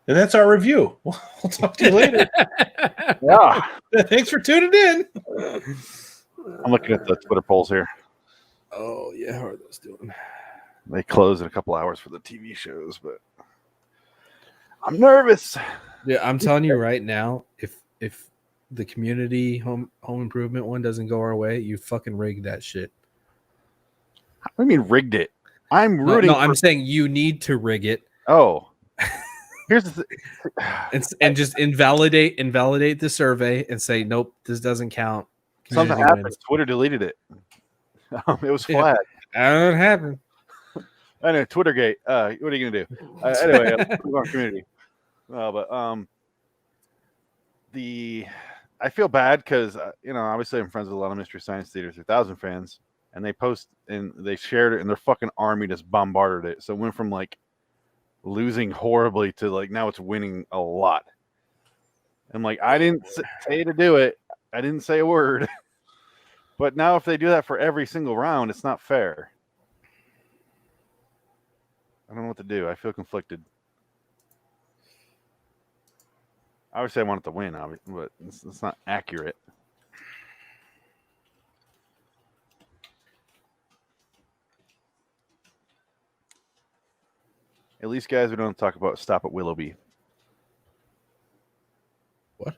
And that's our review. We'll talk to you later. Yeah. Thanks for tuning in. I'm looking at the Twitter polls here. Oh, yeah. How are those doing? They close in a couple hours for the TV shows, but I'm nervous. Yeah, I'm telling you right now, if the community home improvement one doesn't go our way, you fucking rigged that shit. What do you mean rigged it? I'm rooting. No, I'm saying you need to rig it. Oh. Here's the and just invalidate the survey and say, nope, this doesn't count. Something happened. Twitter deleted it. It was flagged. Yeah, it happened. I know, Twittergate. What are you gonna do? Anyway, our community. But I feel bad because obviously I'm friends with a lot of Mystery Science Theater 3000 fans, and they post and they shared it, and their fucking army just bombarded it. So it went from like losing horribly to like now it's winning a lot. I'm like, I didn't say to do it. I didn't say a word. But now if they do that for every single round, it's not fair. I don't know what to do. I feel conflicted. Obviously, I want it to win, but it's not accurate. At least, guys, we don't talk about Stop at Willoughby. What?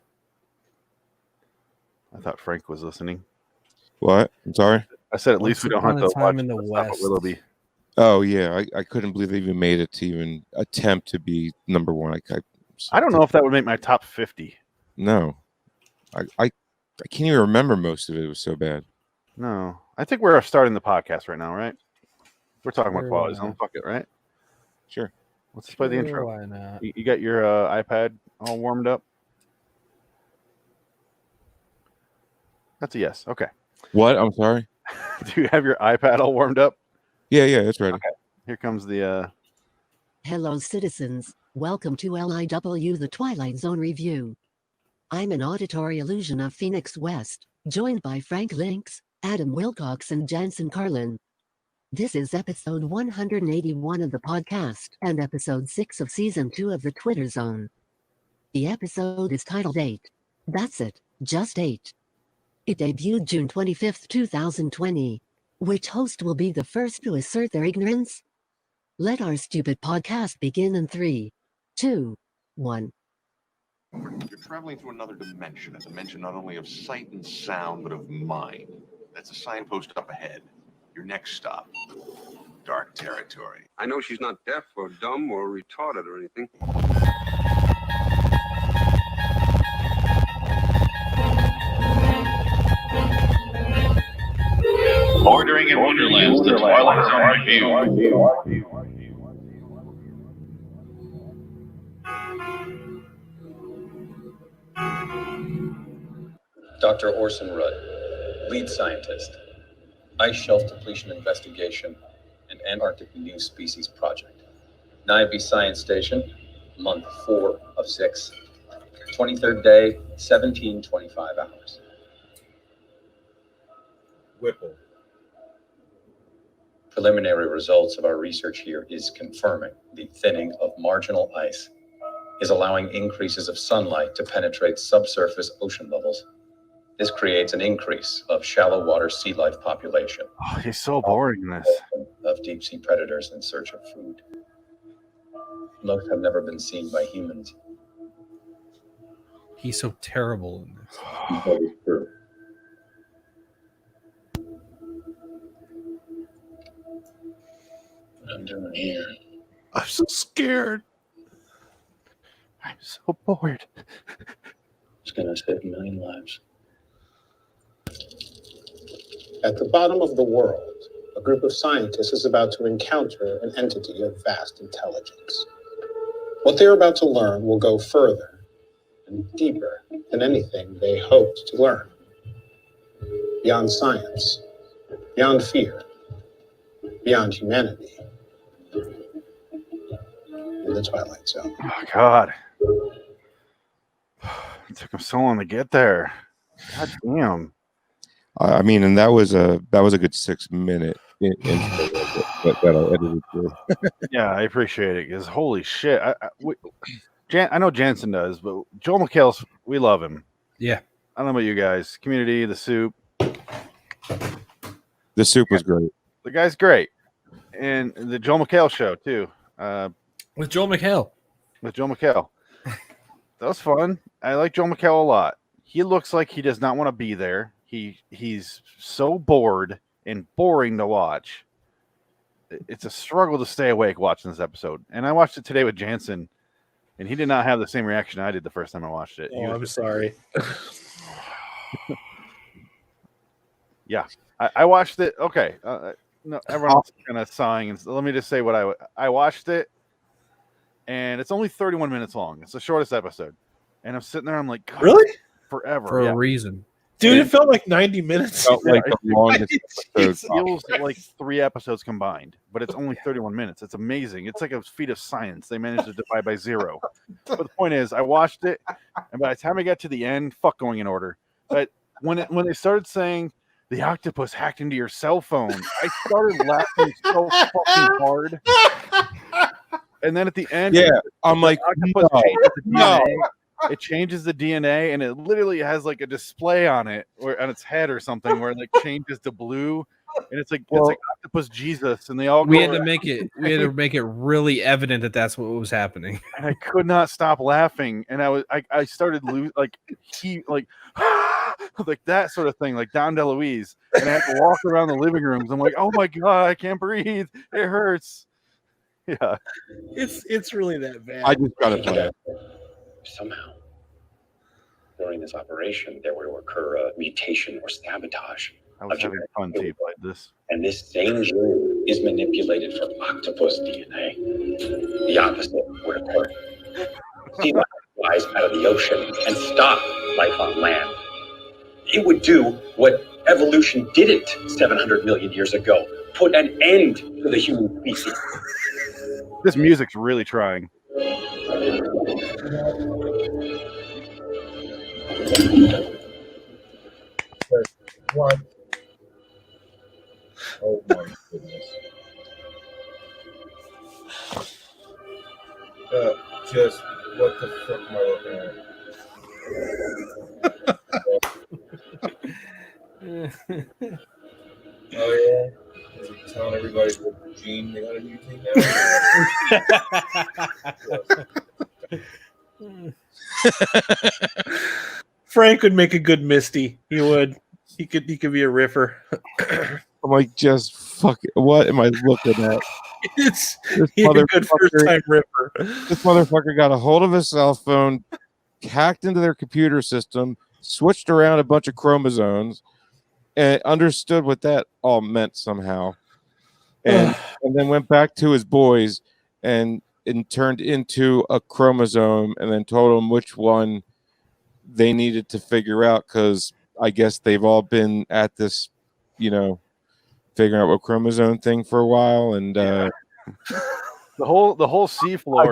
I thought Frank was listening. What? I'm sorry? I said at least we don't have to watch in the Stop at Willoughby. Oh, yeah. I couldn't believe they even made it to even attempt to be number one. I don't know if that would make my top 50. No. I can't even remember most of it. It was so bad. No. I think we're starting the podcast right now, right? We're talking about quality zone. Fuck it, right? Sure. Let's play the intro. Why not? You got your iPad all warmed up? That's a yes. Okay. What? I'm sorry? Do you have your iPad all warmed up? Yeah, that's right. Okay. Here comes the... Hello, citizens. Welcome to LIW The Twilight Zone review. I'm an auditory illusion of Phoenix West, joined by Frank Lynx, Adam Wilcox, and Jansen Carlin. This is episode 181 of the podcast and episode 6 of season 2 of the Twitter Zone. The episode is titled 8. That's it, just 8. It debuted June 25, 2020. Which host will be the first to assert their ignorance? Let our stupid podcast begin in 3, 2, 1. You're traveling through another dimension, a dimension not only of sight and sound, but of mind. That's a signpost up ahead. Your next stop, dark territory. I know she's not deaf or dumb or retarded or anything. Bordering in Wonderlands, the Twilight Zone review. Dr. Orson Rudd, lead scientist, Ice Shelf Depletion Investigation and Antarctic New Species Project. Niobe Science Station, month 4 of 6, 23rd day, 1725 hours. Whipple. Preliminary results of our research here is confirming the thinning of marginal ice is allowing increases of sunlight to penetrate subsurface ocean levels. This creates an increase of shallow water sea life population. Oh, he's so boring in this. Of deep sea predators in search of food. Most have never been seen by humans. He's so terrible in this. That is true. What I'm doing here. I'm so scared. I'm so bored. It's going to save a million lives. At the bottom of the world, a group of scientists is about to encounter an entity of vast intelligence. What they're about to learn will go further and deeper than anything they hoped to learn. Beyond science, beyond fear, beyond humanity. In the Twilight Zone. Oh, God. It took him so long to get there. God damn. I mean, and that was a good 6 minute that I edited through. Yeah, I appreciate it. Because holy shit, I know Jansen does, but Joel McHale's, we love him. Yeah. I don't know about you guys. Community, The Soup. The Soup was great. The guy's great, and the Joel McHale show too. With Joel McHale. With Joel McHale, that was fun. I like Joel McHale a lot. He looks like he does not want to be there. He's so bored and boring to watch. It's a struggle to stay awake watching this episode. And I watched it today with Jansen, and he did not have the same reaction I did the first time I watched it. Oh, I'm sorry. Yeah, I watched it. Okay, no, everyone's kind of sighing. And let me just say what I watched it, and it's only 31 minutes long. It's the shortest episode, and I'm sitting there. I'm like, God, really? Forever For a reason. Dude, it felt like 90 minutes. Felt like the longest It episode. feels like 3 episodes combined, but it's only 31 minutes. It's amazing. It's like a feat of science. They managed to divide by 0. But the point is, I watched it, and by the time I got to the end, fuck going in order. But when they started saying the octopus hacked into your cell phone, I started laughing so fucking hard. And then at the end, Yeah, I'm like, octopus no, changes the no. DNA. It changes the DNA, and it literally has like a display on it or on its head or something where it like changes to blue, and it's like octopus Jesus, and they all We go had to around. make it really evident that that's what was happening. And I could not stop laughing, and I started like that sort of thing, like Don DeLuise, and I had to walk around the living rooms. I'm like, oh my God, I can't breathe, it hurts. Yeah, It's really that bad. I just got to play it. Somehow, during this operation, there were to occur a mutation or sabotage. I was having fun too, like this. And this same gene is manipulated for octopus DNA. The opposite would occur. Sea life rise out of the ocean and stop life on land. It would do what evolution didn't 700 million years ago, put an end to the human species. This music's really trying. One. Oh my goodness. Just what the fuck am I looking at? Oh yeah. Is he telling everybody what gene they gotta use now? Frank would make a good Misty. He would. He could be a riffer. I'm like, just fuck it. What am I looking at? It's This he's a good first time ripper. This motherfucker got a hold of his cell phone, hacked into their computer system, switched around a bunch of chromosomes, and understood what that all meant somehow. And then went back to his boys and turned into a chromosome, and then told them which one they needed to figure out, because I guess they've all been at this, figuring out what chromosome thing for a while. And the whole seafloor.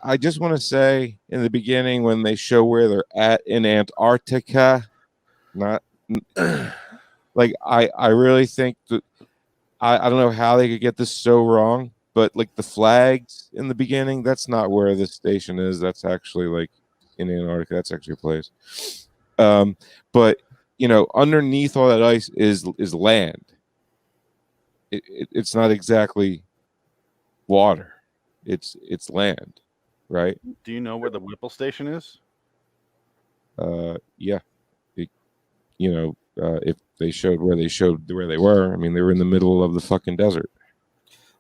I just want to say in the beginning, when they show where they're at in Antarctica, not like I really think that I don't know how they could get this so wrong, but like the flags in the beginning, that's not where this station is. That's actually like in Antarctica. That's actually a place. But underneath all that ice is land. It's not exactly water. It's land, right? Do you know where the Whipple station is? Yeah. If they showed where they were, I mean, they were in the middle of the fucking desert.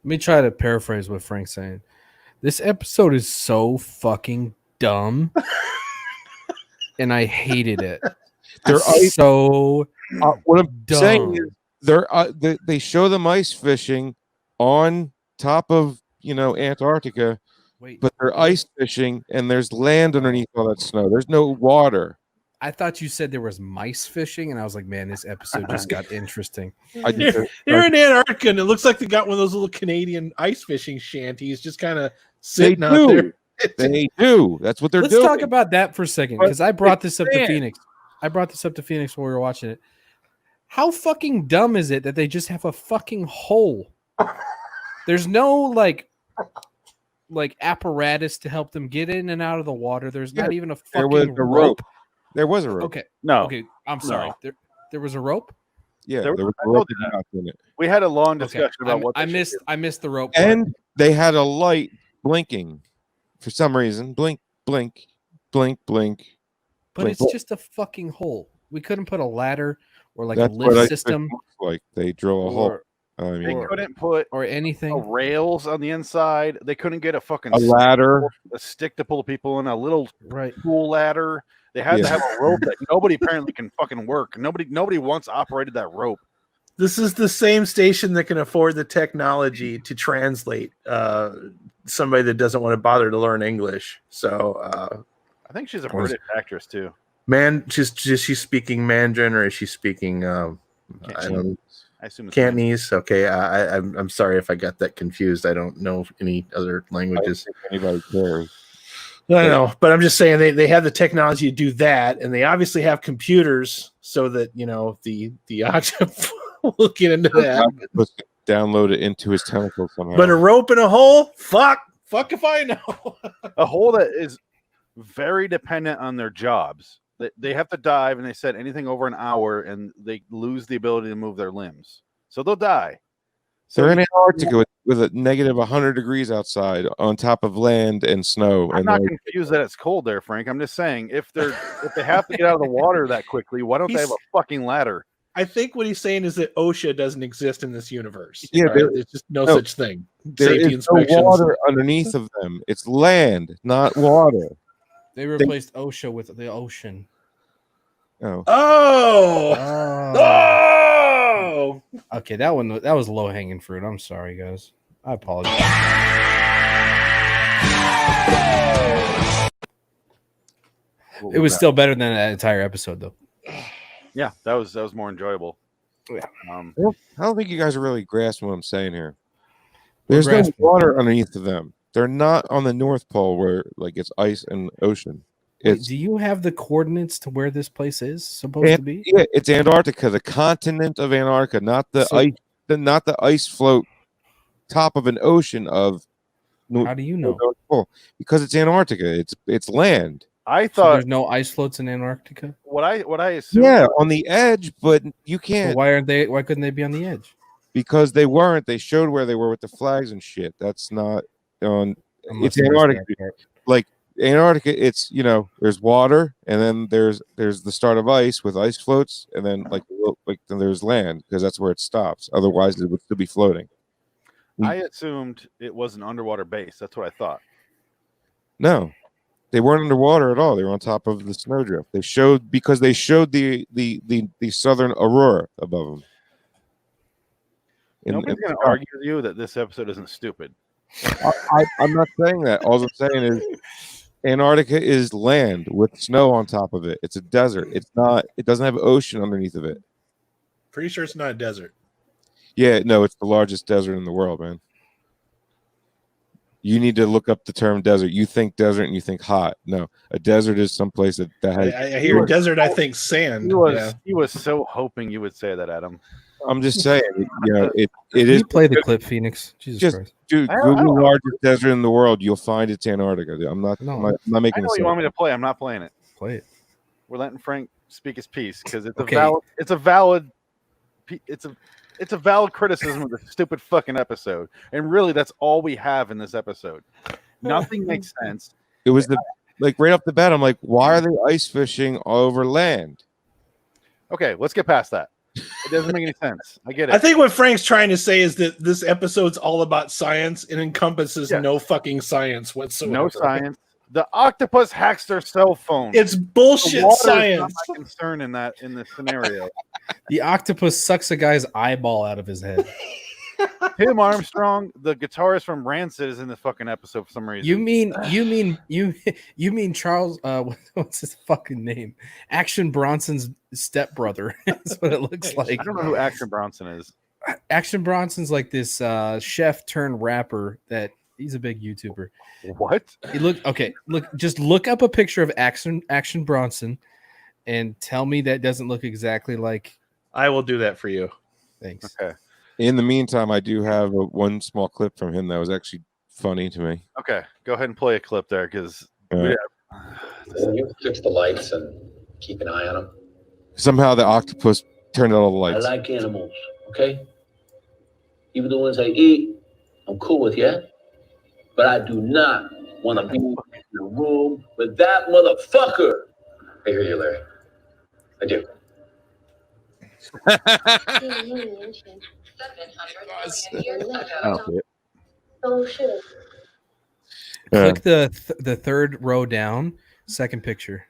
Let me try to paraphrase what Frank's saying. This episode is so fucking dumb, and I hated it. They're so what I'm dumb. saying is they show them ice fishing on top of Antarctica, but they're ice fishing and there's land underneath all that snow. There's no water. I thought you said there was mice fishing, and I was like, man, this episode just got interesting. They're in Antarctica, and it looks like they got one of those little Canadian ice fishing shanties just kind of sitting out there. They do. That's what they're Let's doing. talk about that for a second, because I brought this up to Phoenix. I brought this up to Phoenix when we were watching it. How fucking dumb is it that they just have a fucking hole? There's no like apparatus to help them get in and out of the water. There's not even a fucking rope. There was a rope. Okay. No. Okay. I'm sorry. There was a rope. Yeah, There there was- was a I rope told you in it. We had a long Okay. discussion about what I they missed. should I missed the rope. part. And they had a light blinking for some reason. Blink, blink, blink, blink. But blink, it's blink. just a fucking hole. We couldn't put a ladder or like That's a what I lift think system it looks like they drill a hole. or, I They mean, couldn't put or anything. rails on the inside. They couldn't get a fucking a ladder. a stick to pull people in, a little Right. pool ladder. They had to Yeah. have a rope that nobody apparently can fucking work. Nobody once operated that rope. This is the same station that can afford the technology to translate somebody that doesn't want to bother to learn English. So, I think she's a Or is- British actress too. is she speaking Mandarin or is she speaking? I don't. I assume it's Cantonese. Okay, I'm sorry if I got that confused. I don't know any other languages. Anybody cares? I know, but I'm just saying they have the technology to do that, and they obviously have computers so that the octopus will get into that. Let's download it into his tentacles somehow. But a rope in a hole, fuck if I know. a hole that is very dependent on their jobs. They have to dive, and they said anything over an hour, and they lose the ability to move their limbs, so they'll die. So They're in Antarctica with a negative 100 degrees outside on top of land and snow. I'm and not they're- confused that it's cold there, Frank. I'm just saying if they have to get out of the water that quickly, why don't they have a fucking ladder? I think what he's saying is that OSHA doesn't exist in this universe. Yeah, All right? There's just no such thing. There Safety is no inspections. water underneath of them. It's land, not water. They replaced OSHA with the ocean. Oh. Oh. Oh. Okay, that was low hanging fruit. I'm sorry, guys. I apologize. It was still better than that entire episode, though. Yeah, that was more enjoyable. Yeah. Um, I don't think you guys are really grasping what I'm saying here. We're There's no grasping. water underneath of them. They're not on the North Pole where like it's ice and ocean. Wait, It's do you have the coordinates to where this place is supposed to be? yeah, it's Antarctica, the continent of Antarctica, not the So- ice, not the ice float top of an ocean of. How do you know? North Pole. Because it's Antarctica. It's land. I So thought there's no ice floats in Antarctica. what I assumed. Yeah, on the edge, but you So can't why couldn't they be on the edge? because they weren't. They showed where they were with the flags and shit. That's not on. I must It's have missed Antarctica. that part. Like Antarctica, it's there's water, and then there's the start of ice with ice floats, and then then there's land because that's where it stops. Otherwise, it would still be floating. I assumed it was an underwater base. That's what I thought. No, they weren't underwater at all. They were on top of the snowdrift. They showed the southern aurora above them. Nobody's going to argue with you that this episode isn't stupid. I'm not saying that. All I'm saying is Antarctica is land with snow on top of it. It's a desert. It's not. It doesn't have ocean underneath of it. Pretty sure it's not a desert. Yeah, no, it's the largest desert in the world, man. You need to look up the term desert. You think desert and you think hot. No, a desert is someplace that has. I hear desert. I think sand. He was so hoping you would say that, Adam. I'm just saying, it Can is. you play the clip, Phoenix? Jesus Just Christ. dude, I don't Google know. largest desert in the world. You'll find it's Antarctica. I'm not. No. I'm not I making know this you want up. me to play. I'm not playing it. Play it. We're letting Frank speak his piece because it's Okay. it's a valid criticism of the stupid fucking episode. And really, that's all we have in this episode. Nothing makes sense. It was right off the bat. I'm like, why are they ice fishing all over land? Okay, let's get past that. It doesn't make any sense. I get it. I think what Frank's trying to say is that this episode's all about science and encompasses Yeah. no fucking science whatsoever. No science. The octopus hacks their cell phone. It's The bullshit water is not science. my concern in this scenario. The octopus sucks a guy's eyeball out of his head. Tim Armstrong, the guitarist from Rancid, is in this fucking episode for some reason. You mean Charles? What's his fucking name? Action Bronson's stepbrother. That's what it looks like. I don't know who Action Bronson is. Action Bronson's like this chef turned rapper that he's a big YouTuber. What? Just look up a picture of Action Bronson and tell me that doesn't look exactly like I will do that for you. Thanks. Okay. In the meantime, I do have one small clip from him that was actually funny to me. Okay. Go ahead and play a clip there because Can you fix the lights and keep an eye on them? Somehow the octopus turned on all the lights. I like animals, okay? Even the ones I eat, I'm cool with, yeah? But I do not want to be in a room with that motherfucker. I hear you, Larry. I do. Oh shit. Click the third row down, second picture.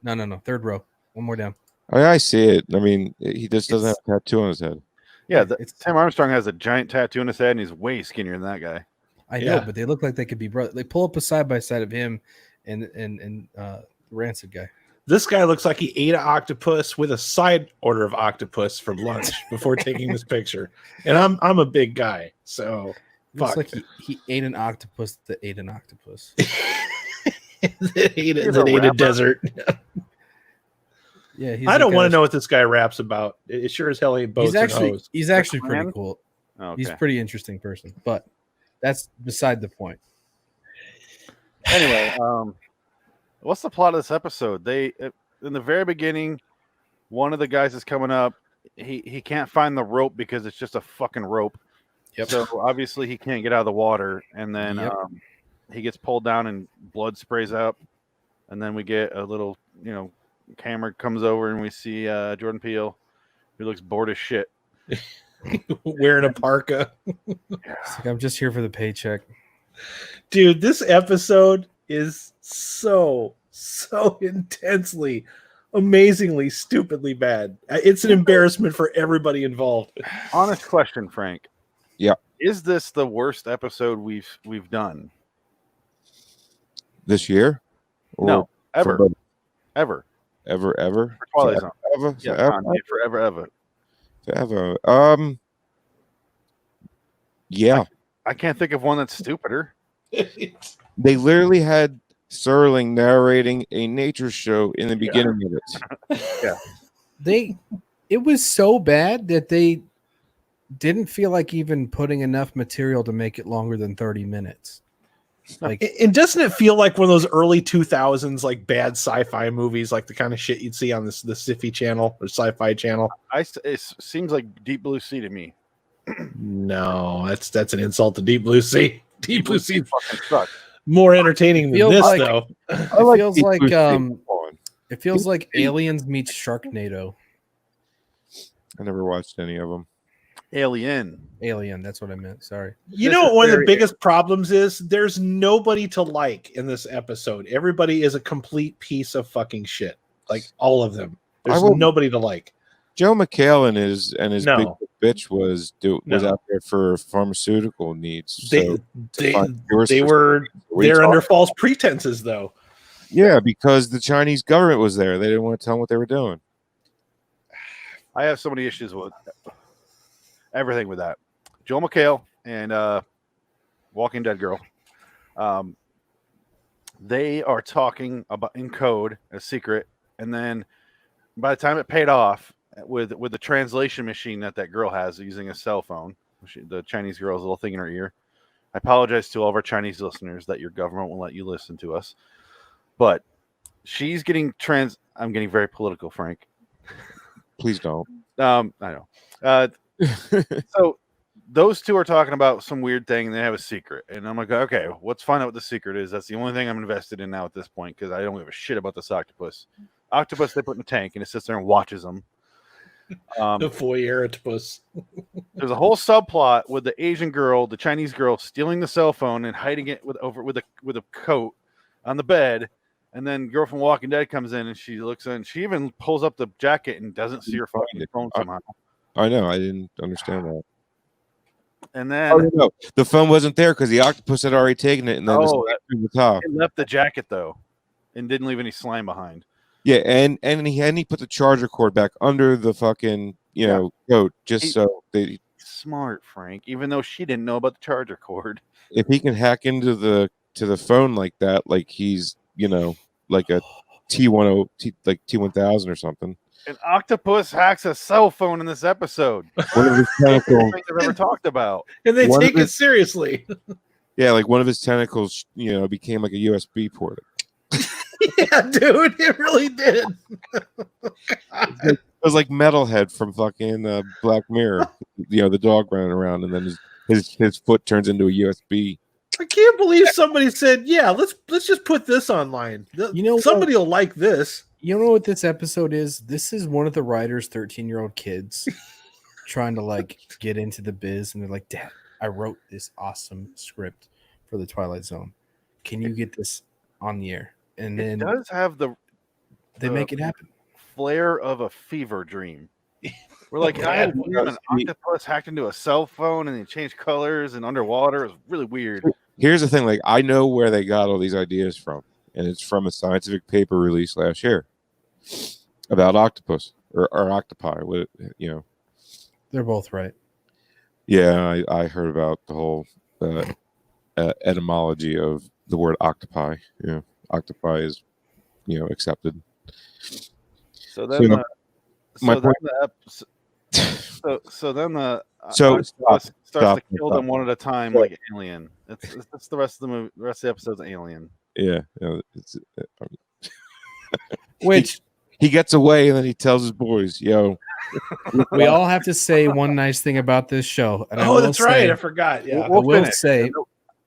No, third row. One more down. I see it. I mean, he just doesn't have a tattoo on his head. Yeah, Tim Armstrong has a giant tattoo on his head, and he's way skinnier than that guy. I know, but they look like they could be brothers. They pull up a side by side of him and Rancid guy. This guy looks like he ate an octopus with a side order of octopus for lunch before taking this picture. And I'm a big guy, so looks like he ate an octopus that ate an octopus. that ate a desert. Yeah, I don't want to know what this guy raps about. It sure as hell ain't boats he's actually pretty cool. Oh, okay. He's a pretty interesting person, but that's beside the point. Anyway, what's the plot of this episode? They in the very beginning, one of the guys is coming up. He can't find the rope because it's just a fucking rope. Yep. So obviously he can't get out of the water, and then he gets pulled down and blood sprays out, and then we get a little, camera comes over and we see Jordan Peele, who looks bored as shit, wearing a parka. It's like, I'm just here for the paycheck. Dude, this episode is so intensely, amazingly, stupidly bad. It's an embarrassment for everybody involved. Honest question, Frank. Yeah. Is this the worst episode we've done this year? Or no, ever. Ever. For Twilight Zone. Ever. Yeah. I can't think of one that's stupider. They literally had Serling narrating a nature show in the beginning of it. Yeah. It was so bad that they didn't feel like even putting enough material to make it longer than 30 minutes. Like, and doesn't it feel like one of those early 2000s like bad sci-fi movies, like the kind of shit you'd see on the Sci-Fi channel or Sci-Fi channel? It seems like Deep Blue Sea to me. No, that's an insult to Deep Blue Sea. Deep Blue Sea fucking sucks. More entertaining than this, though. It feels like Aliens meets Sharknado. I never watched any of them. Alien, that's what I meant. Sorry. You know what one of the biggest problems is? There's nobody to like in this episode. Everybody is a complete piece of fucking shit. Like all of them. There's nobody to like. Joe McHale and his big bitch was out there for pharmaceutical needs. They're under false pretenses, though. Yeah, because the Chinese government was there. They didn't want to tell them what they were doing. I have so many issues with everything with that. Joel McHale and Walking Dead girl. They are talking about in code, a secret, and then by the time it paid off with the translation machine that girl has using a cell phone, the Chinese girl's little thing in her ear. I apologize to all of our Chinese listeners that your government won't let you listen to us, but she's getting I'm getting very political, Frank. Please don't. I know. So those two are talking about some weird thing, and they have a secret. And I'm like, okay, let's find out what the secret is. That's the only thing I'm invested in now at this point, because I don't give a shit about this octopus. Octopus they put in a tank, and it sits there and watches them. The voyeur octopus. There's a whole subplot with the Asian girl, the Chinese girl, stealing the cell phone and hiding it with a coat on the bed. And then girl from Walking Dead comes in, and she looks in. She even pulls up the jacket and doesn't see her fucking phone somehow. I know. I didn't understand that. And then the phone wasn't there because the octopus had already taken it, and then the top. It left the jacket though, and didn't leave any slime behind. Yeah, and he put the charger cord back under the fucking coat so they smart, Frank. Even though she didn't know about the charger cord. If he can hack into the phone like that, like he's like a T10 like T1000 or something. An octopus hacks a cell phone in this episode. One of his That's the tentacles. thing I've ever talked about. And they One take of it his- seriously. Yeah, like one of his tentacles, became like a USB port. Yeah, dude, it really did. It was like Metalhead from fucking Black Mirror. The dog running around, and then his foot turns into a USB. I can't believe somebody said, "Yeah, let's just put this online." Somebody will like this. You know what this episode is? This is one of the writers' 13-year-old kids trying to like get into the biz, and they're like, "Dad, I wrote this awesome script for the Twilight Zone. Can you get this on the air?" And then it does have they make it happen. Flair of a fever dream. We're like, I had an octopus hacked into a cell phone and they changed colors and underwater. It was really weird. Here's the thing: like, I know where they got all these ideas from, and it's from a scientific paper released last year about octopus or octopi. They're both right. Yeah, I heard about the whole etymology of the word octopi. Yeah, octopi is accepted. So then, octopus starts to kill them one at a time, like Alien. That's the rest of the movie. The rest of the episode's Alien. Yeah, Which he gets away and then he tells his boys, "Yo." We all have to say one nice thing about this show. And that's right. I forgot. Yeah, I will say.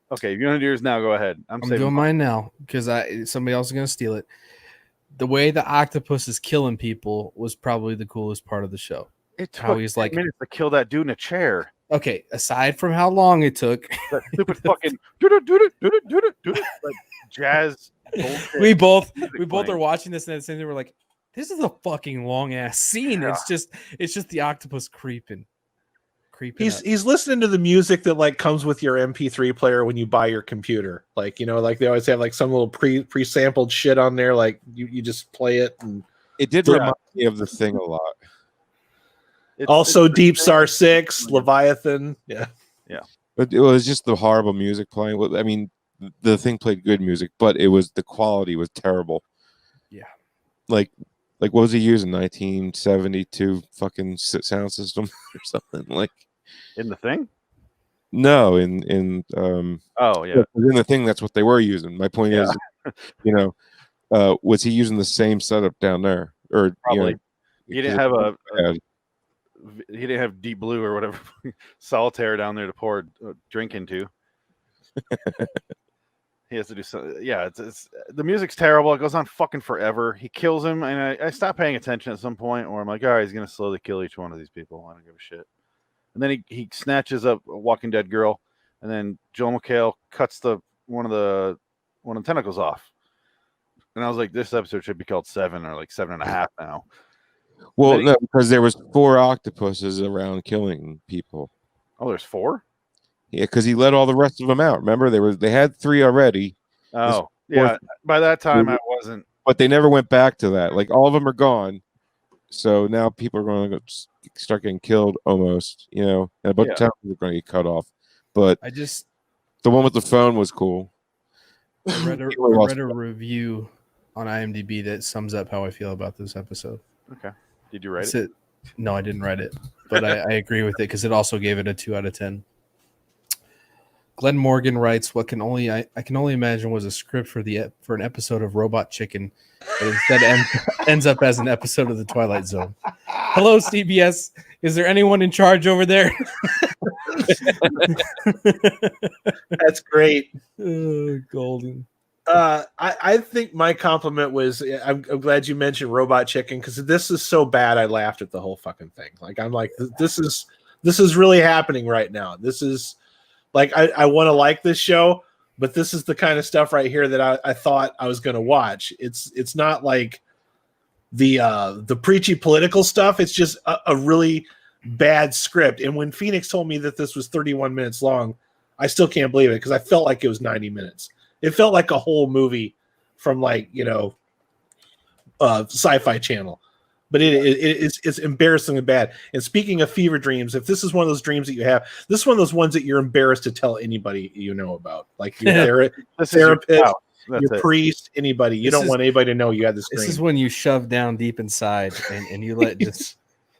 Okay, if you're gonna do yours now, go ahead. I'm doing mine now because somebody else is gonna steal it. The way the octopus is killing people was probably the coolest part of the show. It took how he's like minutes to kill that dude in a chair. Okay, aside from how long it took, that stupid fucking like jazz. We both are watching this and at the same time we're like, this is a fucking long ass scene. Yeah. It's just the octopus creeping. He's listening to the music that like comes with your MP3 player when you buy your computer. Like, like they always have like some little pre-sampled shit on there. Like you just play it. And it did remind me of The Thing a lot. Also Deep Star 6, Leviathan. Yeah. But it was just the horrible music playing. I mean, The Thing played good music, but the quality was terrible. Yeah. Like what was he using? 1972 fucking sound system or something like. In The Thing? No, in oh yeah, in The Thing that's what they were using. My point is, was he using the same setup down there, or probably he didn't have he didn't have Deep Blue or whatever solitaire down there to pour a drink into. He has to do something. Yeah, it's the music's terrible. It goes on fucking forever. He kills him, and I stopped paying attention at some point, where I'm like, all right, he's gonna slowly kill each one of these people. I don't give a shit. And then he snatches up a Walking Dead girl, and then Joel McHale cuts one of the tentacles off. And I was like, this episode should be called 7 or like 7.5 now. Well, no, because there was 4 octopuses around killing people. Oh, there's 4? Yeah, because he let all the rest of them out. Remember, they had 3 already. Oh, yeah. By that time, I wasn't. But they never went back to that. Like all of them are gone. So now people are going to start getting killed almost, and a bunch of times they're going to get cut off. But the one with the phone was cool. I read a review on IMDb that sums up how I feel about this episode. Okay. Did you write it? No, I didn't write it, but I agree with it because it also gave it a 2 out of 10. Glenn Morgan writes, "What I can only imagine was a script for an episode of Robot Chicken, but instead ends up as an episode of The Twilight Zone. Hello, CBS. Is there anyone in charge over there?" That's great. Golden. I think my compliment was I'm glad you mentioned Robot Chicken because this is so bad I laughed at the whole fucking thing. Like I'm like this is really happening right now. This is like I want to like this show, but this is the kind of stuff right here that I thought I was going to watch. It's not like the preachy political stuff. It's just a really bad script. And when Phoenix told me that this was 31 minutes long, I still can't believe it because I felt like it was 90 minutes. It felt like a whole movie from like, Sci-Fi Channel, but it's embarrassingly bad. And speaking of fever dreams, if this is one of those dreams that you have, this is one of those ones that you're embarrassed to tell anybody about, like your therapist. That's it. priest, anybody. You don't want anybody to know you had the screen. This is when you shove down deep inside and you let it just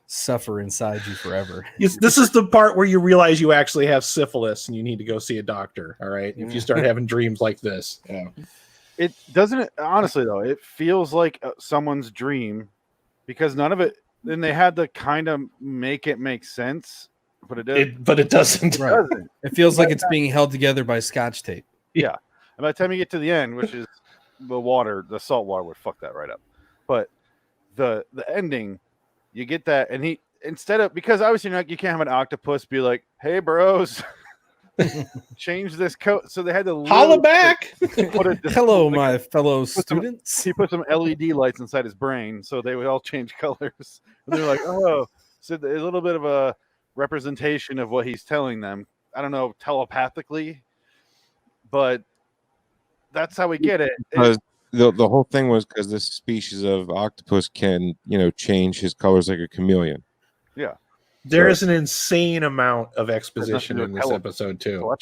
suffer inside you forever. This is the part where you realize you actually have syphilis and you need to go see a doctor. All right. If you start having dreams like this. Yeah. It doesn't, honestly, though, it feels like someone's dream because none of it, then they had to kind of make it make sense, but it doesn't. Right. It feels like it's being held together by scotch tape. Yeah. And by the time you get to the end, which is the salt water would fuck that right up. But the ending, you get that, and he, instead of, because obviously you can't have an octopus be like, hey, bros, change this coat. So they had to holla back. Hello, my fellow students. He put some LED lights inside his brain so they would all change colors. And they're like, oh, so a little bit of a representation of what he's telling them. I don't know, telepathically, but that's how we get it. Because the whole thing was because this species of octopus can, change his colors like a chameleon. Yeah. There is an insane amount of exposition in this episode too.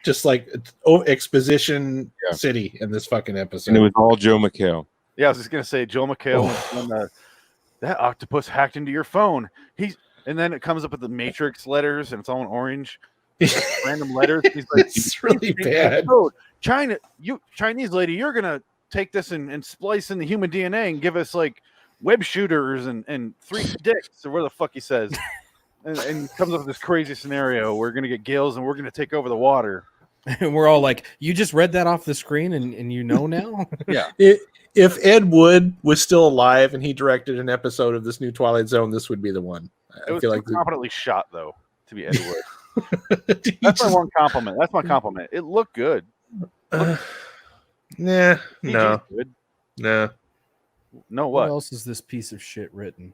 Just like exposition city in this fucking episode. And it was all Joe McHale. Yeah, I was just gonna say Joe McHale when that octopus hacked into your phone. And then it comes up with the Matrix letters and it's all in orange. Random letters. He's like, it's really bad. China, Chinese lady, you're gonna take this and splice in the human DNA and give us like web shooters and 3D dicks or where the fuck he says. And comes up with this crazy scenario. We're gonna get gills and we're gonna take over the water. And we're all like, you just read that off the screen and you know now? Yeah. If Ed Wood was still alive and he directed an episode of this new Twilight Zone, this would be the one. It was competently shot though, to be Ed Wood. That's my one compliment. That's my compliment. It looked good. No. Good. No. No, What what? else is this piece of shit written?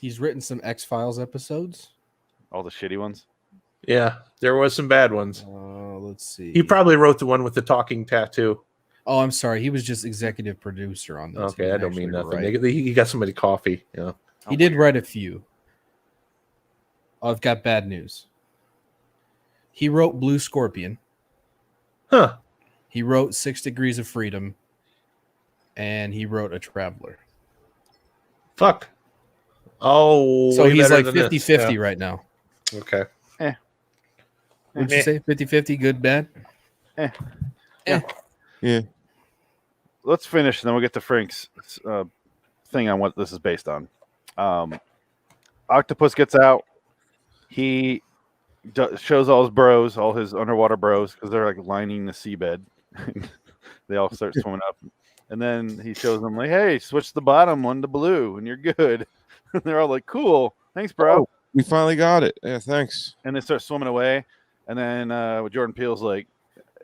He's written some X-Files episodes. All the shitty ones? Yeah, there was some bad ones. Let's see. He probably wrote the one with the talking tattoo. Oh, I'm sorry. He was just executive producer on this. Okay, I don't mean nothing. He got somebody coffee. Yeah. He did write a few. Oh, I've got bad news. He wrote Blue Scorpion. Huh. He wrote 6 Degrees of Freedom. And he wrote A Traveler. Fuck. Oh, so he's like 50-50 right now. Okay. Would you say 50-50, good, bad? Yeah. Let's finish, and then we'll get to Frank's thing on what this is based on. Octopus gets out. He shows all his bros, all his underwater bros, because they're like lining the seabed. They all start swimming up. And then he shows them, like, hey, switch the bottom one to blue, and you're good. And they're all like, cool. Thanks, bro. Oh, we finally got it. Yeah, thanks. And they start swimming away. And then Jordan Peele's like,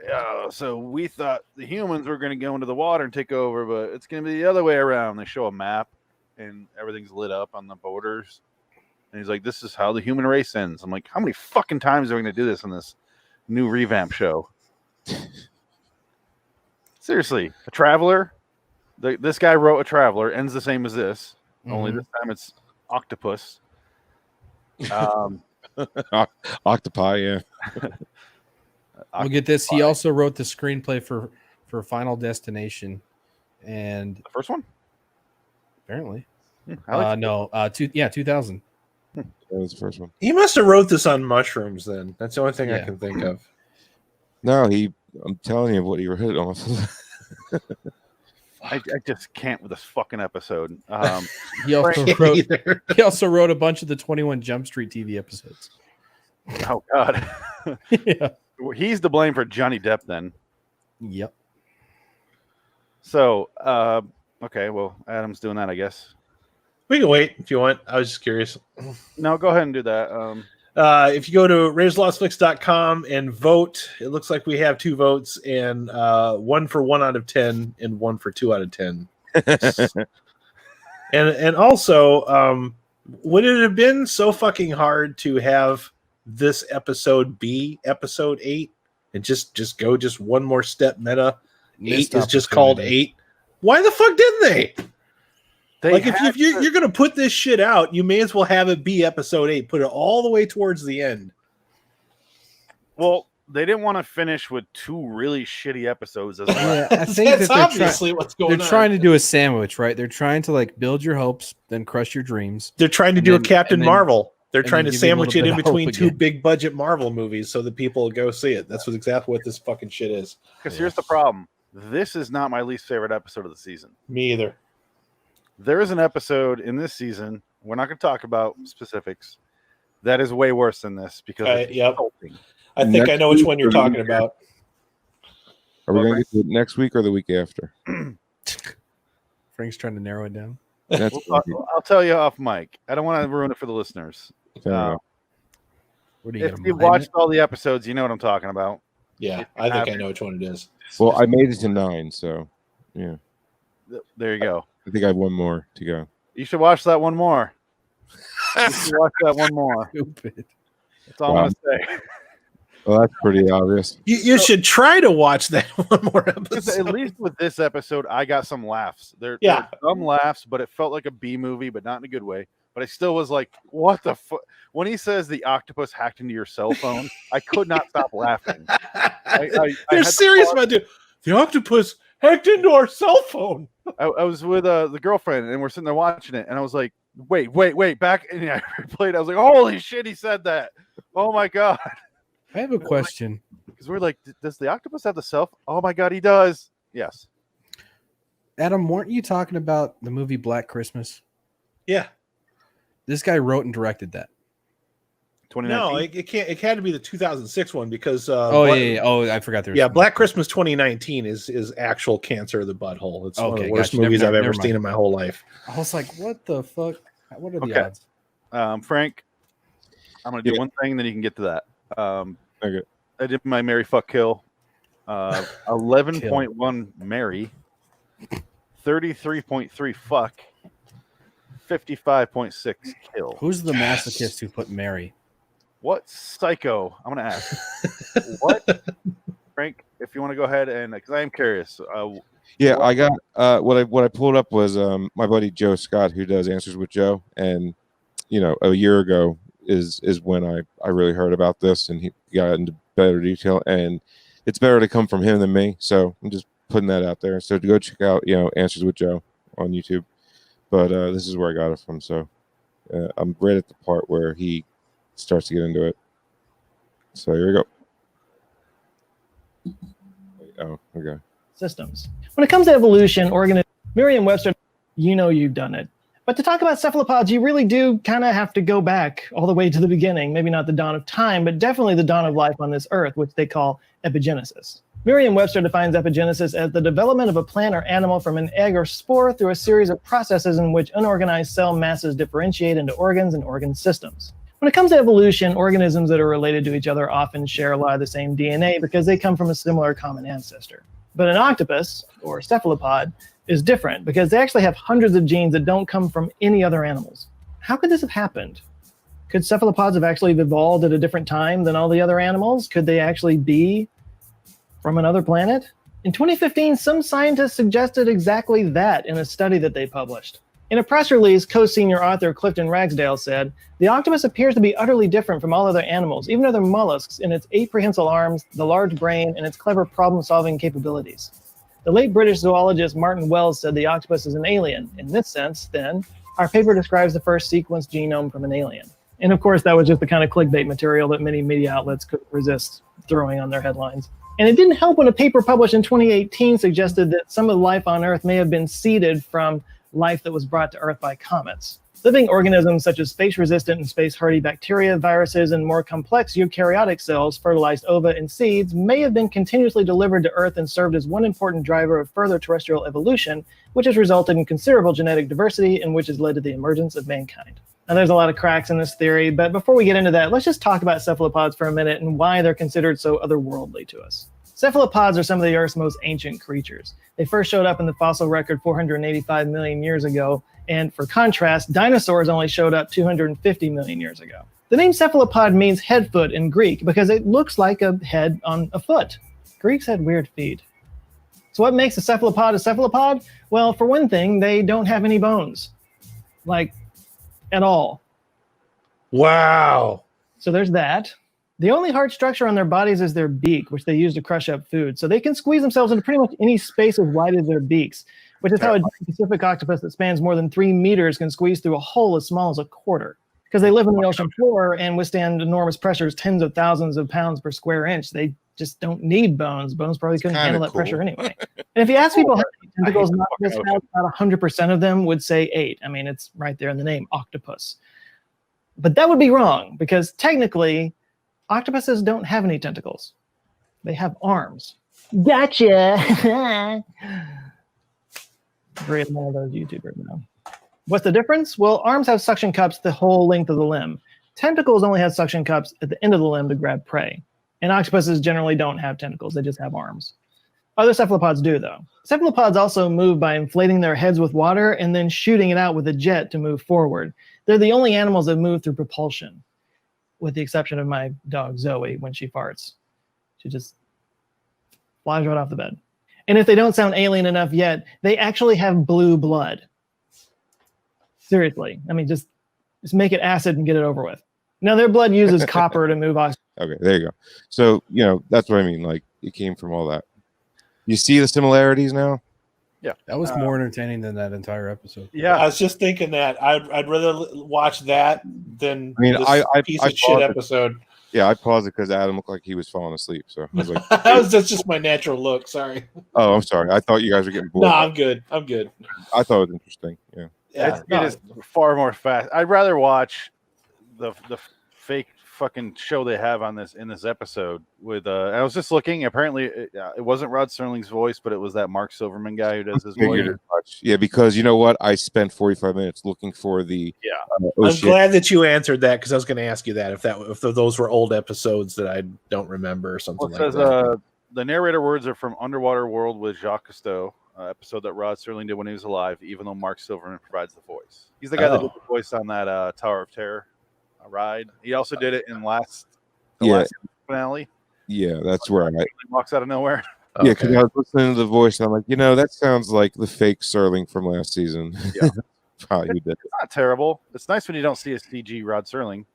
yeah, so we thought the humans were going to go into the water and take over, but it's going to be the other way around. They show a map, and everything's lit up on the borders. And he's like, this is how the human race ends. I'm like, how many fucking times are we going to do this in this new revamp show? Seriously, A Traveler. This guy wrote A Traveler, ends the same as this. Only this time it's octopus. Octopi, yeah. We'll get this. He also wrote the screenplay for Final Destination, and the first one. Apparently, no, 2000. That was the first one. He must have wrote this on mushrooms. Then that's the only thing I can think of. No, I'm telling you what he wrote off. I just can't with this fucking episode. He also wrote a bunch of the 21 Jump Street TV episodes. Oh God. Yeah. He's to blame for Johnny Depp then. Yep. So, okay, well, Adam's doing that, I guess. We can wait if you want. I was just curious. No, go ahead and do that. If you go to RaiseLostFlix.com and vote, it looks like we have 2 votes, and 1 for 1 out of 10 and 1 for 2 out of 10. and also, would it have been so fucking hard to have this episode be episode 8 and just go one more step meta? 8 is just called 8. Why the fuck didn't they? Like if you're gonna put this shit out, you may as well have it be episode 8. Put it all the way towards the end. Well, they didn't want to finish with 2 really shitty episodes. As Yeah, I think That's that they're obviously what's going on. They're trying to do a sandwich, right? They're trying to like build your hopes, then crush your dreams. They're trying to and do then- a Captain and then- Marvel. They're and trying then to give you a sandwich little it in bit of hope between 2 again. big budget Marvel movies so that people will go see it. That's exactly what this fucking shit is. Because here's the problem. This is not my least favorite episode of the season. Me either. There is an episode in this season, we're not going to talk about specifics, that is way worse than this because it's Yep. insulting. I think Next I know which week one you're or the talking week about. Are we going to get to it next week or the week after? Frank's trying to narrow it down. That's I'll tell you off mic. I don't want to ruin it for the listeners. fair enough. What do you If got? you've watched all the episodes, you know what I'm talking about. Yeah, If you I think I haven't, know which one it is. Well, I made it to 9, so yeah. There you go. I think I have one more to go. You should watch that one more. You should watch that one more. Stupid. That's all I'm going to say. Well, that's pretty obvious. You should try to watch that one more Because episode. at least with this episode, I got some laughs. They're dumb laughs, but it felt like a B movie, but not in a good way. But I still was like, what the fuck? When he says the octopus hacked into your cell phone, I could not stop laughing. They're serious about it. The octopus hacked into our cell phone. I was with the girlfriend, and we're sitting there watching it, and I was like, wait, back. And I replayed. I was like, holy shit, he said that. Oh, my God. I have a question. Because we're like, does the octopus have the cell phone? Oh, my God, he does. Yes. Adam, weren't you talking about the movie Black Christmas? Yeah. This guy wrote and directed that. 2019? No, it can't. It had to be the 2006 one because. Yeah. Oh, I forgot there was. Yeah, Black Christmas 2019 is actual cancer of the butthole. It's one of the worst gotcha. movies I've ever Never seen mind. in my whole life. I was like, what the fuck? What are the odds? Frank, I'm going to do one thing, then you can get to that. Okay. I did my Mary Fuck Kill. 11.1 Mary, 33.3 Fuck, 55.6 Kill. Who's the masochist who put Mary? What psycho? I'm going to ask. What? Frank, if you want to go ahead and, because I am curious. Yeah, I got what I pulled up was my buddy Joe Scott, who does Answers with Joe, and a year ago is when I really heard about this, and he got into better detail, and it's better to come from him than me, so I'm just putting that out there. So to go check out Answers with Joe on YouTube, but this is where I got it from. So I'm right at the part where he starts to get into it. So here we go. Oh, okay. Systems. When it comes to evolution, Merriam-Webster, you've done it. But to talk about cephalopods, you really do kind of have to go back all the way to the beginning. Maybe not the dawn of time, but definitely the dawn of life on this earth, which they call epigenesis. Merriam-Webster defines epigenesis as the development of a plant or animal from an egg or spore through a series of processes in which unorganized cell masses differentiate into organs and organ systems. When it comes to evolution, organisms that are related to each other often share a lot of the same DNA because they come from a similar common ancestor. But an octopus, or cephalopod, is different because they actually have hundreds of genes that don't come from any other animals. How could this have happened? Could cephalopods have actually evolved at a different time than all the other animals? Could they actually be from another planet? In 2015, some scientists suggested exactly that in a study that they published. In a press release, co-senior author Clifton Ragsdale said, "The octopus appears to be utterly different from all other animals, even other mollusks, in its 8 prehensile arms, the large brain, and its clever problem-solving capabilities." The late British zoologist Martin Wells said the octopus is an alien. In this sense, then, our paper describes the first sequenced genome from an alien. And of course, that was just the kind of clickbait material that many media outlets couldn't resist throwing on their headlines. And it didn't help when a paper published in 2018 suggested that some of the life on Earth may have been seeded from life that was brought to Earth by comets. Living organisms such as space-resistant and space-hardy bacteria, viruses, and more complex eukaryotic cells, fertilized ova, and seeds may have been continuously delivered to Earth and served as one important driver of further terrestrial evolution, which has resulted in considerable genetic diversity and which has led to the emergence of mankind. Now, there's a lot of cracks in this theory, but before we get into that, let's just talk about cephalopods for a minute and why they're considered so otherworldly to us. Cephalopods are some of the Earth's most ancient creatures. They first showed up in the fossil record 485 million years ago, and for contrast, dinosaurs only showed up 250 million years ago. The name cephalopod means head foot in Greek because it looks like a head on a foot. Greeks had weird feet. So what makes a cephalopod a cephalopod? Well, for one thing, they don't have any bones. Like, at all. Wow. So there's that. The only hard structure on their bodies is their beak, which they use to crush up food. So they can squeeze themselves into pretty much any space as wide as their beaks, which is how a Pacific octopus that spans more than 3 meters can squeeze through a hole as small as a quarter. Because they live in the ocean floor and withstand enormous pressures, tens of thousands of pounds per square inch. They just don't need bones. Bones probably couldn't handle that pressure anyway. And if you ask people how many tentacles an octopus has, about 100% of them would say 8. I mean, it's right there in the name, octopus. But that would be wrong, because technically, octopuses don't have any tentacles. They have arms. Gotcha. Great, one of those YouTubers now. What's the difference? Well, arms have suction cups the whole length of the limb. Tentacles only have suction cups at the end of the limb to grab prey. And octopuses generally don't have tentacles. They just have arms. Other cephalopods do, though. Cephalopods also move by inflating their heads with water and then shooting it out with a jet to move forward. They're the only animals that move through propulsion, with the exception of my dog Zoe when she farts. She just flies right off the bed. And if they don't sound alien enough yet, they actually have blue blood. Seriously. I mean, just make it acid and get it over with. Now, their blood uses copper to move oxygen. Okay, there you go. So, that's what I mean. Like, it came from all that. You see the similarities now? Yeah. That was more entertaining than that entire episode. Yeah, I was just thinking that. I'd rather watch that than this piece of shit episode. Yeah, I paused it because Adam looked like he was falling asleep. So I was like, that's just my natural look. Sorry. Oh, I'm sorry. I thought you guys were getting bored. No, I'm good. I thought it was interesting. Yeah. It is far more fast. I'd rather watch the fake fucking show they have on this in this episode with I was just looking. Apparently it wasn't Rod Serling's voice, but it was that Mark Silverman guy who does his voice. Yeah, because you know what? I spent 45 minutes looking for the I'm glad that you answered that, because I was going to ask you that if those were old episodes that I don't remember or something like that. The narrator words are from Underwater World with Jacques Cousteau, episode that Rod Serling did when he was alive, even though Mark Silverman provides the voice. He's the guy that did the voice on that Tower of Terror ride. He also did it in the last finale. Yeah, that's where he walks out of nowhere. Yeah, because I was listening to the voice and I'm like, that sounds like the fake Serling from last season. Yeah. Probably did. It's not terrible. It's nice when you don't see a CG Rod Serling.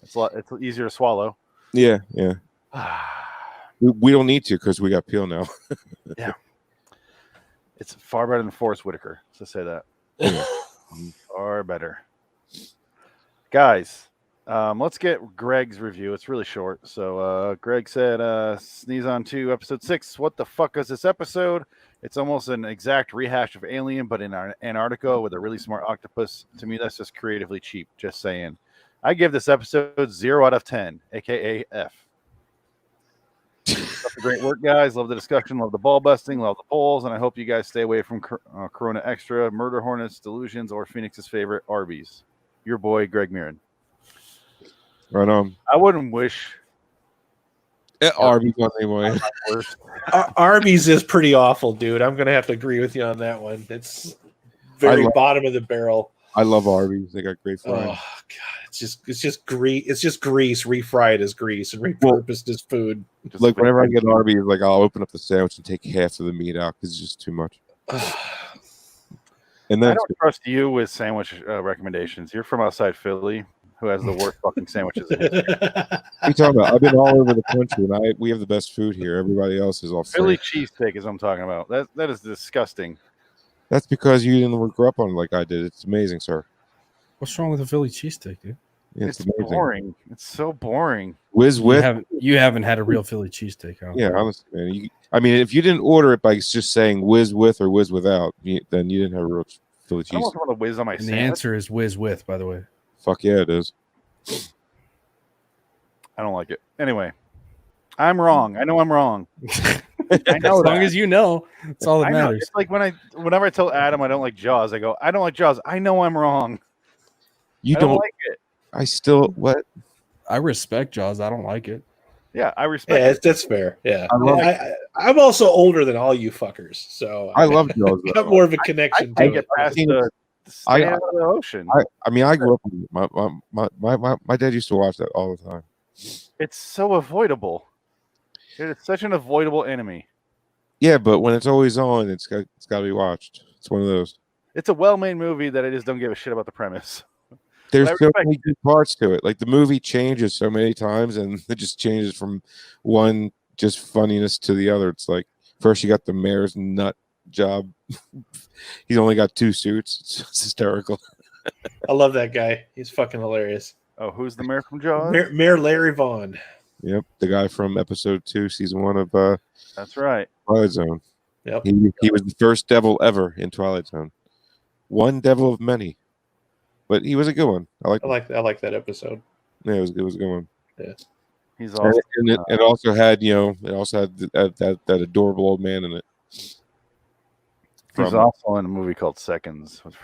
It's easier to swallow. Yeah. We don't need to because we got Peel now. Yeah. It's far better than Forrest Whitaker, to say that. Yeah. Far better. Guys, let's get Greg's review. It's really short. So Greg said, Sneeze on 2, episode 6. What the fuck is this episode? It's almost an exact rehash of Alien, but in Antarctica with a really smart octopus. To me, that's just creatively cheap. Just saying. I give this episode 0 out of 10, aka F. That's great work, guys. Love the discussion, love the ball busting, love the polls, and I hope you guys stay away from Corona Extra, Murder Hornets, Delusions, or Phoenix's favorite, Arby's. Your boy, Greg Mirren. Right on. I wouldn't wish Arby's on anyway. Arby's is pretty awful, dude. I'm gonna have to agree with you on that one. It's very bottom of the barrel. I love Arby's. They got great fries. Oh god, it's just grease. It's just grease refried as grease and repurposed as food. Like whenever I get Arby's, like I'll open up the sandwich and take half of the meat out because it's just too much. And then I don't trust you with sandwich recommendations. You're from outside Philly, who has the worst fucking sandwiches. What are you talking about? I've been all over the country, and we have the best food here. Everybody else is all Philly cheesesteak is what I'm talking about. That is disgusting. That's because you didn't grow up on it like I did. It's amazing, sir. What's wrong with a Philly cheesesteak, dude? It's boring. It's so boring. You haven't had a real Philly cheesesteak. Yeah, honestly, man. I mean, if you didn't order it by just saying whiz with or whiz without, then you didn't have a real Philly cheesesteak. I don't want to whiz on my sandwich. The answer is whiz with, by the way. Fuck yeah, it is. I don't like it. Anyway, I'm wrong. I know I'm wrong. I know as long as you know, it's all that matters. It's like whenever I tell Adam I don't like Jaws, I go, I don't like Jaws. I know I'm wrong. You don't like it. I still what? I respect Jaws. I don't like it. Yeah, I respect. Yeah, that's fair. Yeah, I'm also older than all you fuckers, so I love Jaws. Got more of a connection to get past the stay out of the ocean. I mean, I grew up. My dad used to watch that all the time. It's so avoidable. It's such an avoidable enemy. Yeah, but when it's always on, it's got to be watched. It's one of those. It's a well-made movie that I just don't give a shit about the premise. There's I so respect many good parts to it. Like the movie changes so many times, and it just changes from one just funniness to the other. It's like first you got the mayor's nut job. He's only got 2 suits. It's hysterical. I love that guy. He's fucking hilarious. Oh, who's the mayor from Jaws? Mayor Larry Vaughn. Yep, the guy from episode 2, season 1 of That's right. Twilight Zone. Yep. He was the first devil ever in Twilight Zone. One devil of many, but he was a good one. I like that episode. Yeah, it was a good one. Yeah, he's awesome. And it also had that adorable old man in it. He's also in a movie called Seconds with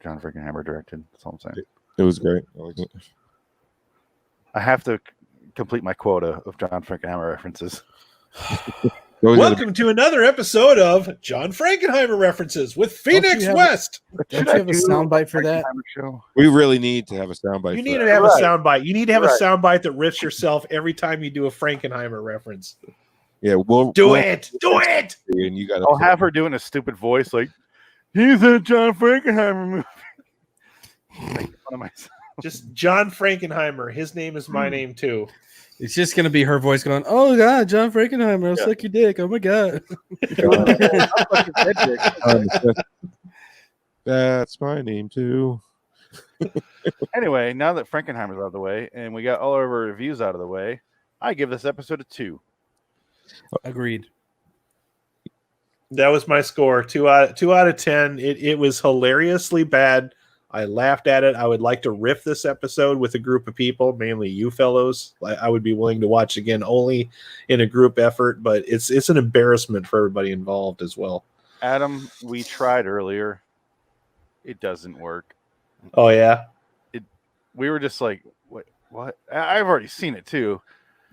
John Frankenheimer directed. That's all I'm saying. It was great. I like it. I have to complete my quota of John Frankenheimer references. Welcome to another episode of John Frankenheimer references with Phoenix West. Don't you have a soundbite for that? We really need to have a soundbite. You need to have a soundbite. You need to have a soundbite that riffs yourself every time you do a Frankenheimer reference. Yeah, we'll do it. And you got. I'll have her doing a stupid voice like he's a John Frankenheimer movie. Make fun of myself. Just John Frankenheimer. His name is my name too. It's just gonna be her voice going, "Oh God, John Frankenheimer, I'll suck your dick." Oh my God. That's my name too. Anyway, now that Frankenheimer's out of the way and we got all of our reviews out of the way, I give this episode a 2. Agreed. That was my score. 2 out of 10. It was hilariously bad. I laughed at it. I would like to riff this episode with a group of people, mainly you fellows. I would be willing to watch again only in a group effort, but it's an embarrassment for everybody involved as well. Adam, we tried earlier. It doesn't work. Oh yeah. We were just like, what? I've already seen it too.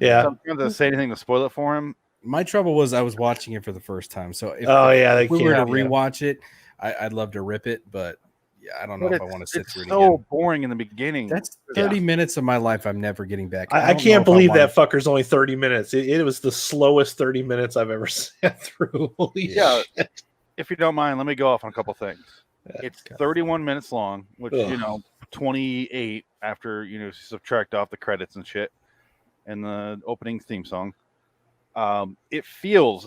Yeah. So I'm not going to say anything to spoil it for him. My trouble was I was watching it for the first time, so if we were to rewatch it, I'd love to rip it, but yeah, I don't know if I want to sit through it again. It's so boring in the beginning. That's 30 minutes of my life I'm never getting back. I can't believe that fucker's only 30 minutes. It was the slowest 30 minutes I've ever sat through. Holy shit. If you don't mind, let me go off on a couple things. It's 31 minutes long, which, 28 after, subtract off the credits and shit and the opening theme song. It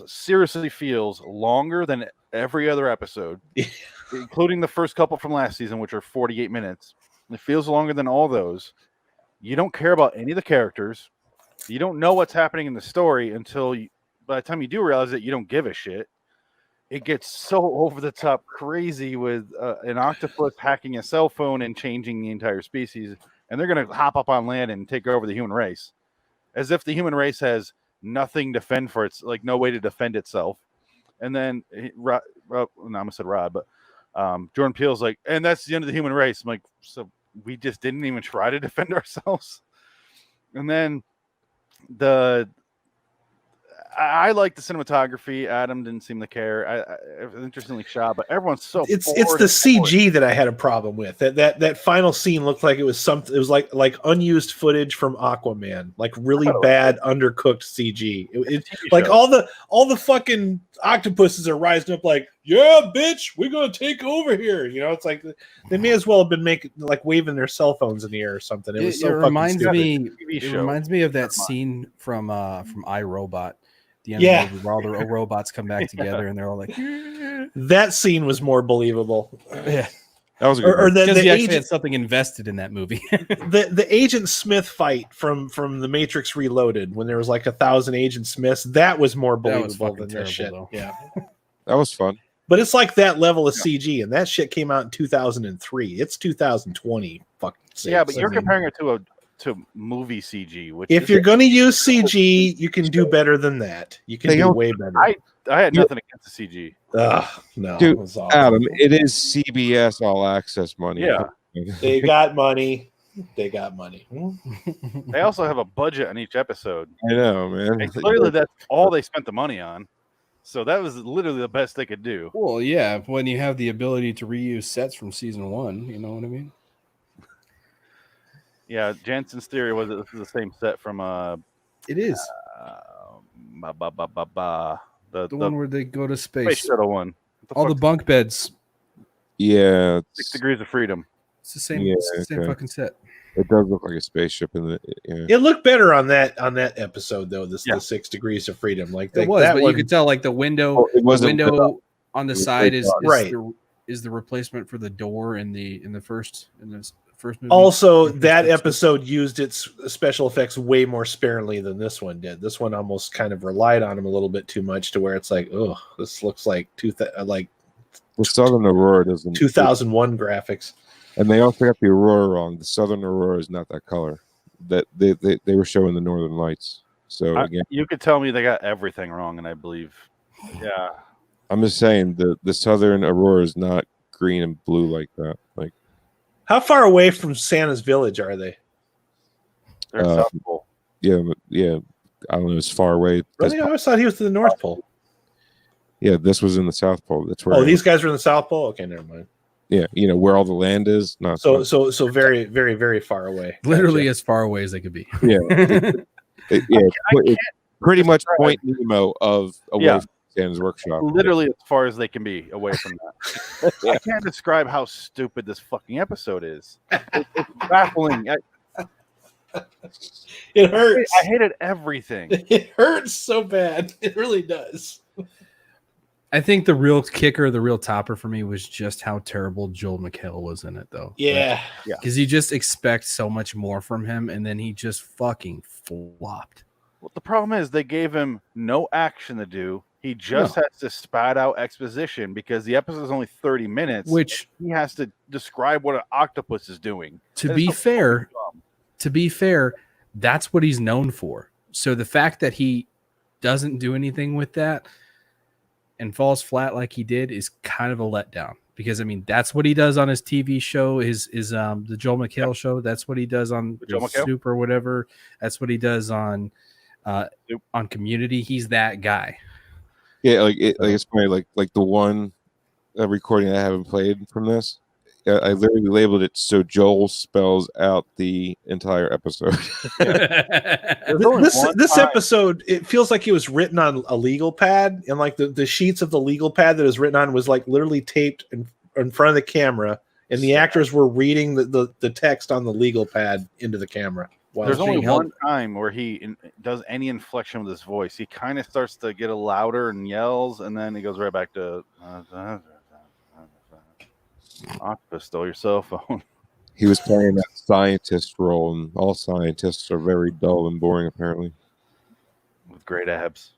seriously feels longer than every other episode, including the first couple from last season, which are 48 minutes. It feels longer than all those. You don't care about any of the characters. You don't know what's happening in the story until by the time you do realize that you don't give a shit. It gets so over the top crazy with an octopus hacking a cell phone and changing the entire species. And they're going to hop up on land and take over the human race. As if the human race has nothing to fend for. It's like no way to defend itself. And then I'm gonna say Rod, but Jordan Peele's like, and that's the end of the human race. I'm like, so we just didn't even try to defend ourselves. And then I like the cinematography. Adam didn't seem to care. It was interestingly shot, but everyone's so it's the CG that I had a problem with. That final scene looked like it was something. It was like unused footage from Aquaman, like really bad undercooked CG. Like all the fucking octopuses are rising up like, yeah, bitch, we're gonna take over here. It's like they may as well have been waving their cell phones in the air or something. It was so reminds fucking me. It reminds me of that scene from iRobot. The end of the movie where all the robots come back together and they're all like, that scene was more believable. Yeah, that was a good because he actually had something invested in that movie. the Agent Smith fight from The Matrix Reloaded, when there was like 1,000 Agent Smiths, that was more believable than this shit. Though. Yeah, that was fun. But it's like that level of CG, and that shit came out in 2003. It's 2020. Fuck. Yeah, but you're comparing it to movie CG. Which if you're going to use CG, you can do better than that. You can do way better. I had nothing against the CG. No, dude, it was awesome. Adam, it is CBS All Access money. Yeah, they got money. They got money. They also have a budget on each episode. I know, man. And clearly, that's all they spent the money on. So that was literally the best they could do. Well, yeah, when you have the ability to reuse sets from season 1, you know what I mean? Yeah, Jansen's theory was that this is the same set from it is the one where they go to space shuttle one. All the bunk beds. Yeah, 6 Degrees of Freedom. It's the same, Yeah, same okay. fucking set. It does look like a spaceship in the. Yeah. It looked better on that episode though. The 6 Degrees of Freedom, like It was, that but one, you could tell like the window, Oh, it wasn't lit window on the It was side lit is up. Right. the replacement for the door in the first movie. Also, In the that first episode used its special effects way more sparingly than this one did. This one almost kind of relied on them a little bit too much, to where it's like, oh, this looks like The Southern Aurora doesn't. 2001 graphics. And they also got the Aurora wrong. The Southern Aurora is not that color. That they were showing the Northern Lights. So again, you could tell me they got everything wrong, and I believe. Yeah. I'm just saying the Southern Aurora is not green and blue like that. Like, How far away from Santa's village are they? They're South Pole. Yeah. I don't know. As far away. Really? I always thought he was to the North Pole. Yeah, this was in the South Pole. That's where. Oh, these guys are in the South Pole. Okay, never mind. Yeah, where all the land is. Not So very, very, very far away. Literally as far away as they could be. Yeah. It's pretty much Point Nemo away from Santa's workshop. Literally as far as they can be away from that. I can't describe how stupid this fucking episode is. It's baffling. It hurts. I hated everything. It hurts so bad. It really does. I think the real kicker, the real topper for me was just how terrible Joel McHale was in it, though. Yeah. Because you just expect so much more from him, and then he just fucking flopped. Well, the problem is they gave him no action to do. He just has to spat out exposition because the episode is only 30 minutes. Which he has to describe what an octopus is doing. To be fair, that's what he's known for. So the fact that he doesn't do anything with that and falls flat like he did is kind of a letdown, because I mean that's what he does on his TV show, is the Joel McHale show. That's what he does on Soup or whatever. That's what he does on Community. He's that guy. Yeah, it's probably like the one recording I haven't played from this. I literally labeled it so Joel spells out the entire episode. This episode, it feels like it was written on a legal pad, and like the sheets of the legal pad that it was written on was like literally taped in front of the camera, and the actors were reading the text on the legal pad into the camera. There's only one time where he does any inflection with his voice. He kind of starts to get a louder and yells, and then he goes right back to Octopus stole your cell phone. He was playing that scientist role, and all scientists are very dull and boring, apparently. With great abs.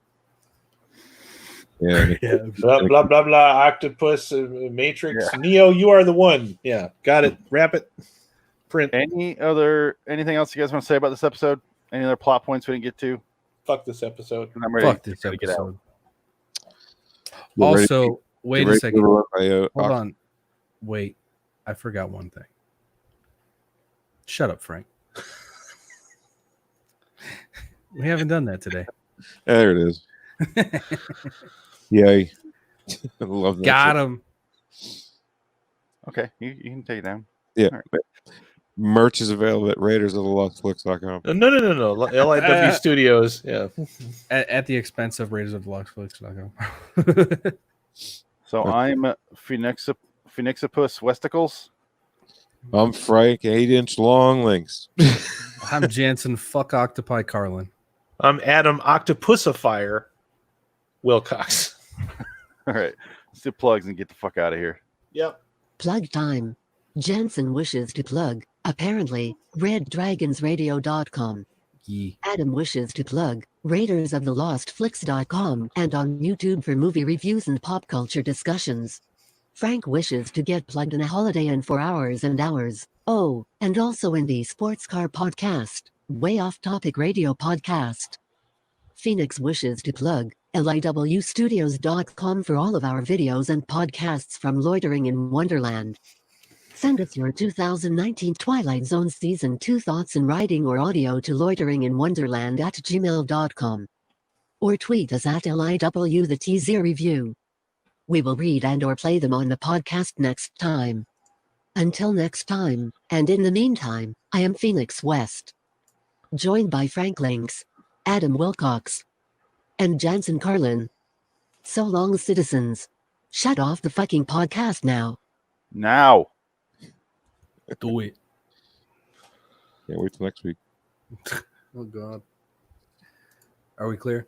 Yeah. Blah, blah, blah, blah. Octopus, Matrix, Neo, you are the one. Yeah, got it. Wrap it. Print. Anything else you guys want to say about this episode? Any other plot points we didn't get to? Fuck this episode. I'm ready to get out. Also, wait a second. Hold on. Wait, I forgot one thing. Shut up, Frank. We haven't done that today. There it is. Yay. I love that. Got him. Okay, you can take it down. Yeah. Right. Merch is available at RaidersOfTheLostFlix.com. No. LIW Studios. Yeah. At the expense of RaidersOfTheLostFlix.com. So I'm Phoenixopus Westicles. I'm Frank, 8-inch long links. I'm Jansen, fuck Octopi Carlin. I'm Adam Octopusifier Wilcox. All right, let's do plugs and get the fuck out of here. Yep. Plug time. Jensen wishes to plug, apparently, RedDragonsRadio.com. Adam wishes to plug RaidersOfTheLostFlix.com and on YouTube for movie reviews and pop culture discussions. Frank wishes to get plugged in a Holiday Inn for hours and hours. Oh, and also in the Sports Car Podcast, Way Off Topic Radio Podcast. Phoenix wishes to plug LIWstudios.com for all of our videos and podcasts from Loitering in Wonderland. Send us your 2019 Twilight Zone Season 2 thoughts in writing or audio to loiteringinwonderland@gmail.com. Or tweet us at LIW The TZ Review. We will read and or play them on the podcast next time. Until next time, and in the meantime, I am Phoenix West. Joined by Frank Links, Adam Wilcox, and Jansen Carlin. So long, citizens. Shut off the fucking podcast now. Now. Do it. Can't wait till next week. Oh God. Are we clear?